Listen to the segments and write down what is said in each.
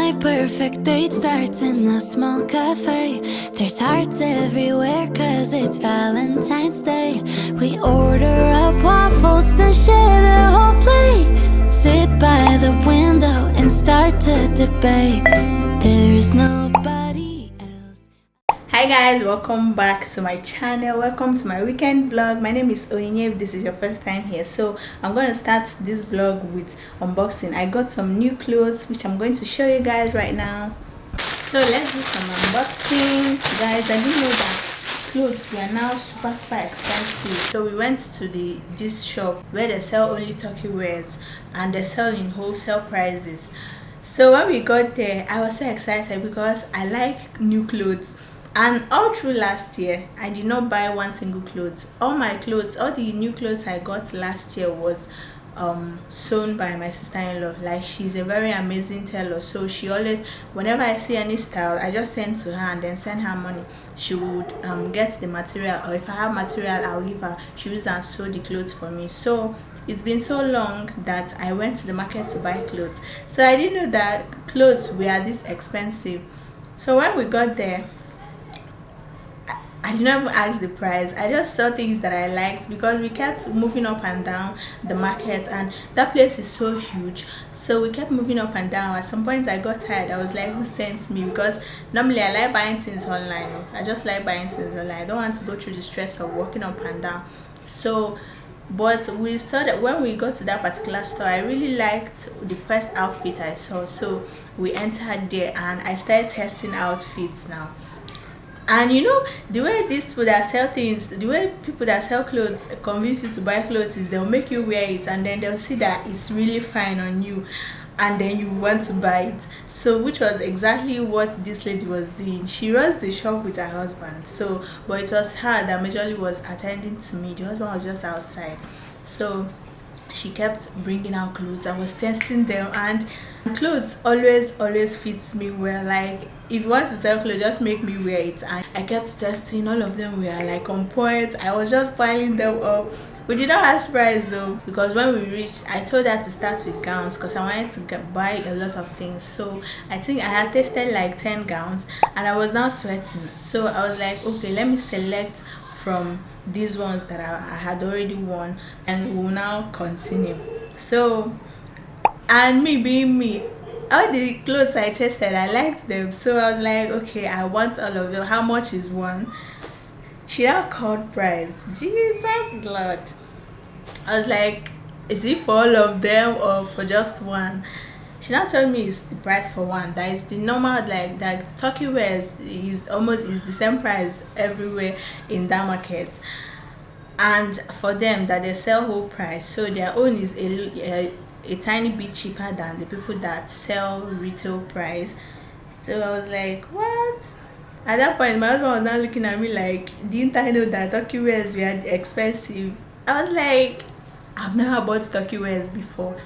My perfect date starts in a small cafe. There's hearts everywhere cause it's Valentine's Day. We order up waffles, then share the whole plate. Sit by the window and start to debate. There's nobody else. Hi guys, welcome back to my channel. Welcome to my weekend vlog. My name is Oyinye if this is your first time here. So I'm going to start this vlog with unboxing. I got some new clothes which I'm going to show you guys right now. So let's do some unboxing. Guys, I didn't know that clothes were now super expensive. So we went to this shop where they sell only turkey wears and they sell in wholesale prices. So when we got there, I was so excited because I like new clothes. And all through last year, I did not buy one single clothes. All my clothes, all the new clothes I got last year was sewn by my sister-in-law. Like, she's a very amazing tailor, so she always, whenever I see any style, I just send to her and then send her money. She would get the material, or if I have material, I'll give her. She used and sew the clothes for me. So it's been so long that I went to the market to buy clothes. So I didn't know that clothes were this expensive. So when we got there, I did not even ask the price. I just saw things that I liked because we kept moving up and down the market, and that place is so huge. So we kept moving up and down. At some point I got tired. I was like, who sent me? Because normally I like buying things online. I just like buying things online. I don't want to go through the stress of walking up and down. So but we saw that when we got to that particular store, I really liked the first outfit I saw. So we entered there and I started testing outfits now. And you know, the way these people that sell things, the way people that sell clothes convince you to buy clothes is they'll make you wear it and then they'll see that it's really fine on you and then you want to buy it. So which was exactly what this lady was doing. She runs the shop with her husband, so but it was her that majorly was attending to me. The husband was just outside. So she kept bringing out clothes. I was testing them, and clothes always fits me well. Like, if you want to sell clothes, just make me wear it. And I kept testing. All of them were like on point. I was just piling them up. We did not ask price though, because when we reached, I told her to start with gowns because I wanted to buy a lot of things. So I think I had tested like 10 gowns and I was now sweating. So I was like, okay, let me select from these ones that I had already worn and we'll now continue. So, and me being me, all the clothes I tested, I liked them. So I was like, okay, I want all of them. How much is one? She now called price. Jesus Lord. I was like, is it for all of them or for just one? She now told me it's the price for one. That is the normal, like that turkey wears is the same price everywhere in that market. And for them that they sell whole price, so their own is a tiny bit cheaper than the people that sell retail price. So I was like, what? At that point my husband was now looking at me like, didn't I know that turkey wears were expensive? I was like, I've never bought turkey wears before.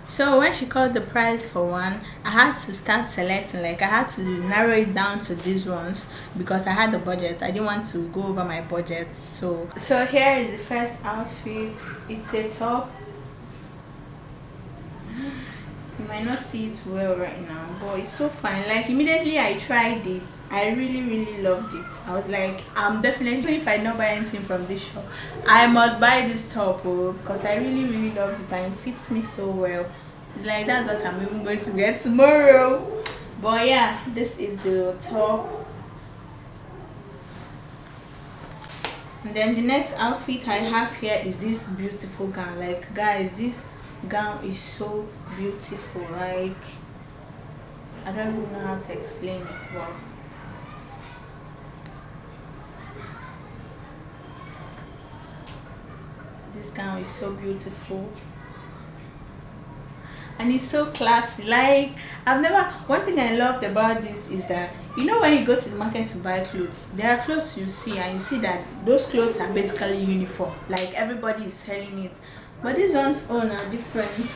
So when she called the price for one, I had to start selecting. Like, I had to narrow it down to these ones because I had the budget. I didn't want to go over my budget. So here is the first outfit. It's a top. You might not see it well right now, but it's so fine. Like, immediately I tried it, I really loved it. I was like, I'm definitely, if I don't buy anything from this shop, I must buy this top because I really loved it and it fits me so well. It's like, that's what I'm even going to wear tomorrow. But yeah, this is the top. And then the next outfit I have here is this beautiful gown. Like, guys, this gown is so beautiful. Like, I don't even know how to explain it well. This gown is so beautiful and it's so classy. Like, one thing I loved about this is that, you know, when you go to the market to buy clothes, there are clothes you see and you see that those clothes are basically uniform, like everybody is selling it, but these ones own are different.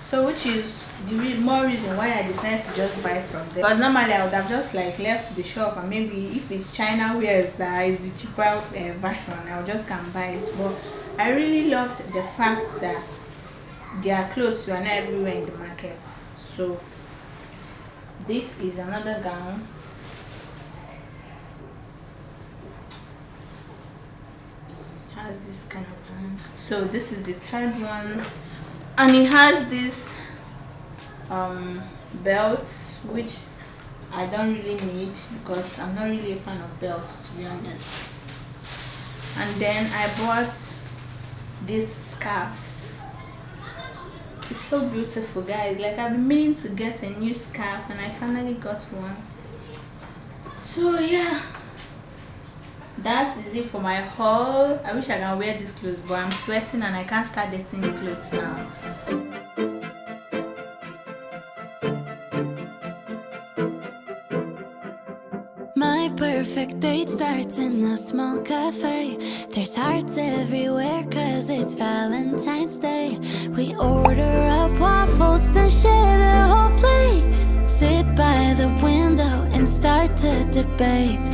So which is the more reason why I decided to just buy from them. Because normally I would have just like left the shop and maybe if it's China wears that is the cheaper version, I would just can buy it. But I really loved the fact that their clothes were not everywhere in the market. So This is another gown. It has this kind of hand. So this is the third one, and it has this belt, which I don't really need because I'm not really a fan of belts, to be honest. And then I bought this scarf. It's so beautiful, guys. Like, I've been meaning to get a new scarf and I finally got one. So yeah, that is it for my haul. I wish I can wear these clothes, but I'm sweating and I can't start dating the clothes now. My perfect date starts in a small cafe. There's hearts everywhere cause it's Valentine's Day. We order up waffles, then share the whole plate. Sit by the window and start to debate.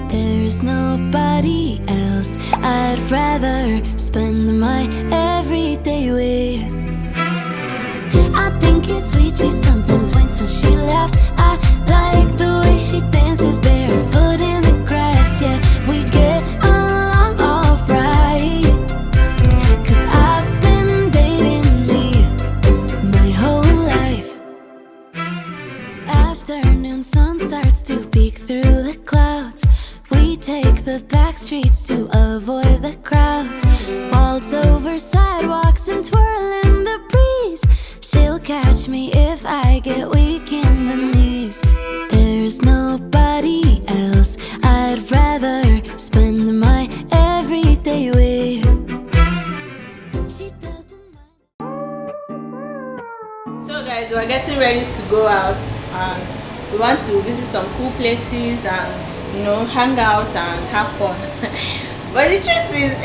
There's nobody else I'd rather spend my everyday with. I think it's sweet, she sometimes winks when she laughs. I like the way she dances barefoot in the grass. Yeah, we get along alright, cause I've been dating me my whole life. Afternoon sun starts to peek through the clouds. We take the back streets to avoid the crowds. Waltz over sidewalks and twirl in the breeze. She'll catch me if I get weak in the knees. There's nobody else I'd rather spend my everyday with. She doesn't mind. So guys, we're getting ready to go out and we want to visit some cool places and, you know, hang out and have fun. But the truth is,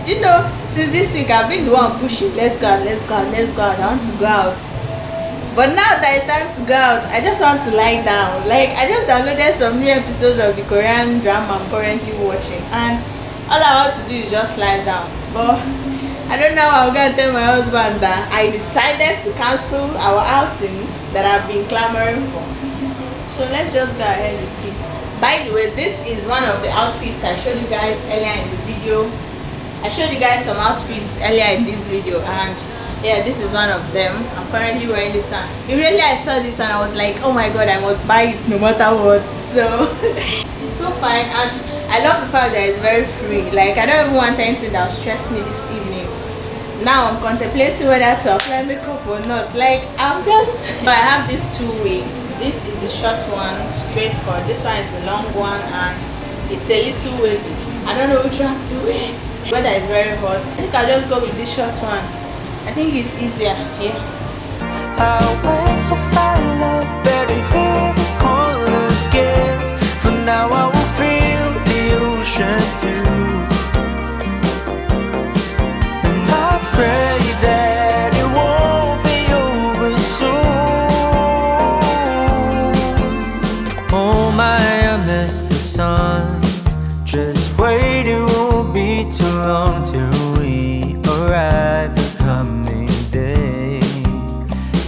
you know, since this week I've been the one pushing, let's go out, let's go out, let's go out. I want to go out. But now that it's time to go out, I just want to lie down. Like, I just downloaded some new episodes of the Korean drama I'm currently watching, and all I want to do is just lie down. But I don't know how I'm gonna tell my husband that I decided to cancel our outing that I've been clamoring for. So let's just go ahead with it. By the way, this is one of the outfits I showed you guys earlier in the video. I showed you guys some outfits earlier in this video, and yeah, this is one of them. I'm currently wearing this one. Immediately I saw this and I was like, oh my god, I must buy it no matter what. So it's so fine, and I love the fact that it's very free. Like, I don't even want anything that will stress me this evening. Now I'm contemplating whether to apply makeup or not. Like, I'm just, but I have these two wigs. This is the short one, straight cut. This one is the long one, and it's a little wavy. I don't know which one to wear. Weather is very hot. I think I'll just go with this short one. I think it's easier here. I'll wait to find love, better hear the call again. For now I will feel the ocean view, and I pray that it won't be over soon. Oh my, I miss the sun. Just wait, it won't be too long till we arrive. Coming day,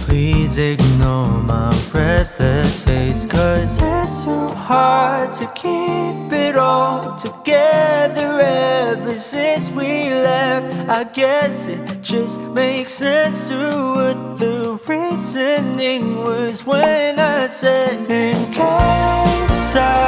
please ignore my restless face, cause it's so hard to keep it all together ever since we left. I guess it just makes sense to what the reasoning was when I said, in case I